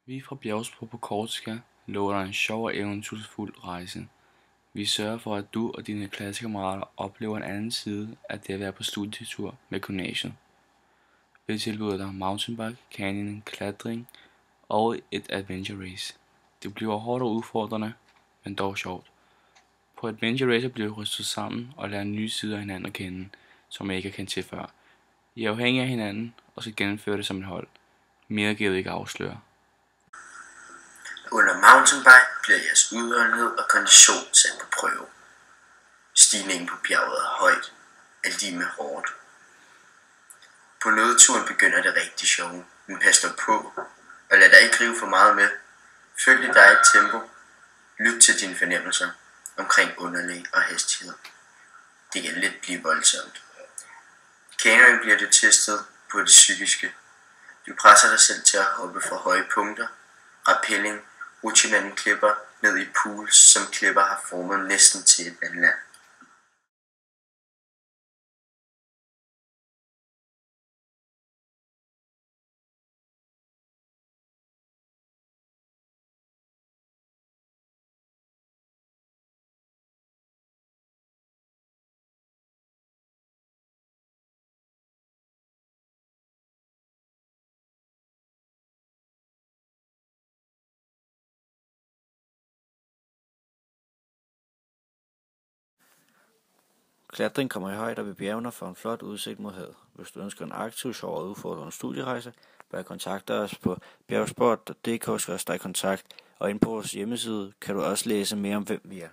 Vi fra Bjergsbro på Korsica lover dig en sjov og eventyrfuld rejse. Vi sørger for, at du og dine klassekammerater oplever en anden side af det at være på studietur med Connection. Vi tilbyder dig mountainbike, canyoning, klatring og et adventure race. Det bliver hårdt og udfordrende, men dog sjovt. På adventure racer bliver vi rystet sammen og lærer nye sider af hinanden at kende, som jeg ikke har kendt til før. I er afhængige af hinanden og skal gennemføre det som et hold. Mere giver vi ikke afsløre. Under mountainbike bliver jeres udholdenhed og kondition sat på prøve. Stigningen på bjerget er højt, alt med hårdt. På nødturen begynder det rigtig sjove, men pas dig på, og lad dig ikke rive for meget med. Følg dit eget tempo. Lyt til dine fornemmelser omkring underlag og hastighed. Det kan let blive voldsomt. Canyoning bliver det testet på det psykiske. Du presser dig selv til at hoppe fra høje punkter, rappelling, rutsche mellem klipper ned i pools, som klipper har formet næsten til et vandland. Klatring kommer i højder ved bjergene for en flot udsigt mod havet. Hvis du ønsker en aktiv, sjov og udfordrende studierejse, bør kontakte os på bjergsport.dk/kontakt, og inde på vores hjemmeside kan du også læse mere om, hvem vi er.